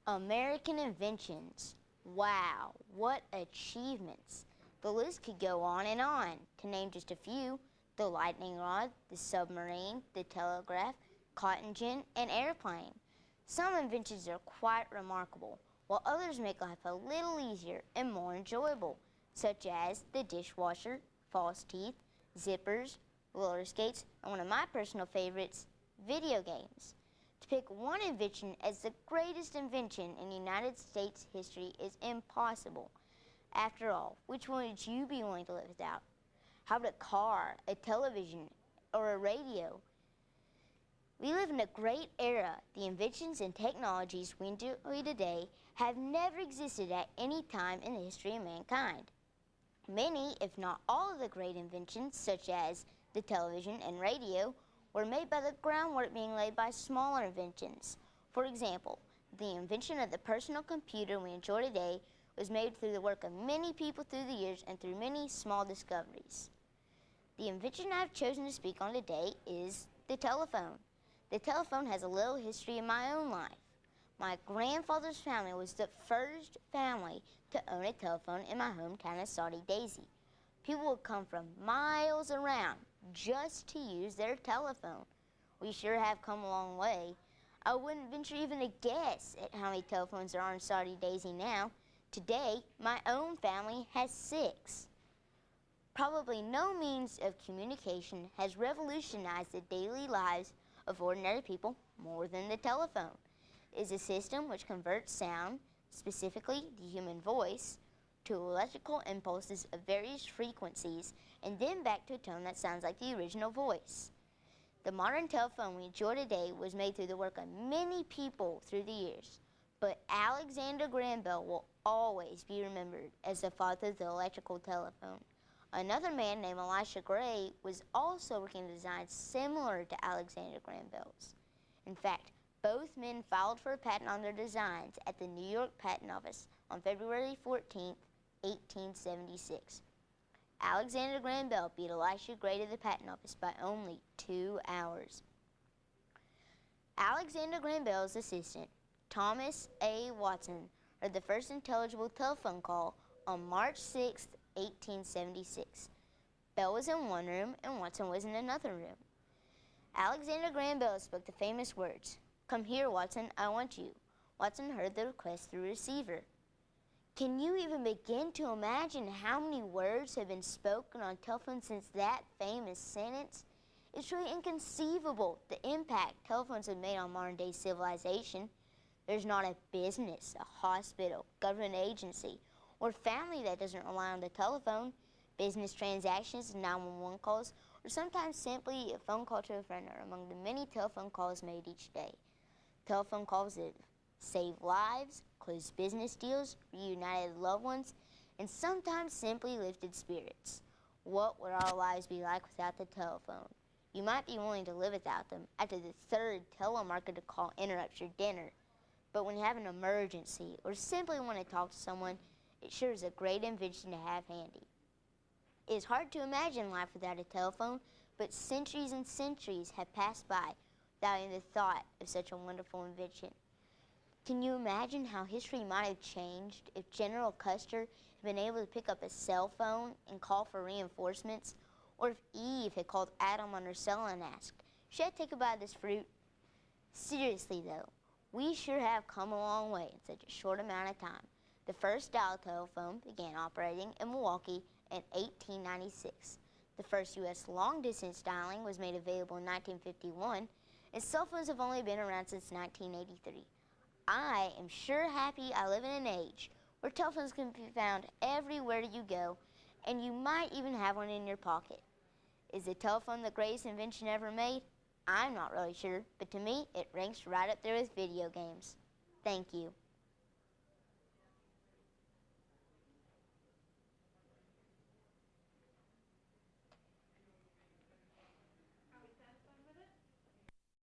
American inventions. Wow, what achievements. The list could go on and on. To name just a few, the lightning rod, the submarine, the telegraph, cotton gin, and airplane. Some inventions are quite remarkable, while others make life a little easier and more enjoyable, such as the dishwasher, false teeth, zippers, roller skates, and one of my personal favorites, video games. To pick one invention as the greatest invention in United States history is impossible. After all, which one would you be willing to live without? How about a car, a television, or a radio? We live in a great era. The inventions and technologies we enjoy today have never existed at any time in the history of mankind. Many, if not all of the great inventions, such as the television and radio, were made by the groundwork being laid by smaller inventions. For example, the invention of the personal computer we enjoy today was made through the work of many people through the years and through many small discoveries. The invention I've chosen to speak on today is the telephone. The telephone has a little history in my own life. My grandfather's family was the first family to own a telephone in my hometown of Saudi Daisy. People would come from miles around just to use their telephone. We sure have come a long way. I wouldn't venture even to guess at how many telephones there are in Saudi Daisy now. Today, my own family has 6. Probably no means of communication has revolutionized the daily lives of ordinary people more than the telephone. It is a system which converts sound, specifically the human voice, to electrical impulses of various frequencies and then back to a tone that sounds like the original voice. The modern telephone we enjoy today was made through the work of many people through the years, but Alexander Graham Bell will always be remembered as the father of the electrical telephone. Another man named Elisha Gray was also working on designs similar to Alexander Graham Bell's. In fact, both men filed for a patent on their designs at the New York Patent Office on February 14, 1876. Alexander Graham Bell beat Elisha Gray to the Patent Office by only 2 hours. Alexander Graham Bell's assistant, Thomas A. Watson, heard the first intelligible telephone call on March 6, 1876. Bell was in one room and Watson was in another room. Alexander Graham Bell spoke the famous words, "Come here, Watson, I want you." Watson heard the request through a receiver. Can you even begin to imagine how many words have been spoken on telephone since that famous sentence? It's really inconceivable the impact telephones have made on modern-day civilization. There's not a business, a hospital, government agency, or family that doesn't rely on the telephone. Business transactions, 911 calls, or sometimes simply a phone call to a friend are among the many telephone calls made each day. Telephone calls that save lives, closed business deals, reunited loved ones, and sometimes simply lifted spirits. What would our lives be like without the telephone? You might be willing to live without them after the 3rd telemarketer call interrupts your dinner. But when you have an emergency or simply want to talk to someone, it sure is a great invention to have handy. It is hard to imagine life without a telephone, but centuries and centuries have passed by without even the thought of such a wonderful invention. Can you imagine how history might have changed if General Custer had been able to pick up a cell phone and call for reinforcements? Or if Eve had called Adam on her cell and asked, "Should I take a bite of this fruit?" Seriously though, we sure have come a long way in such a short amount of time. The first dial telephone began operating in Milwaukee in 1896. The first U.S. long-distance dialing was made available in 1951, and cell phones have only been around since 1983. I am sure happy I live in an age where telephones can be found everywhere you go, and you might even have one in your pocket. Is the telephone the greatest invention ever made? I'm not really sure, but to me, it ranks right up there with video games. Thank you.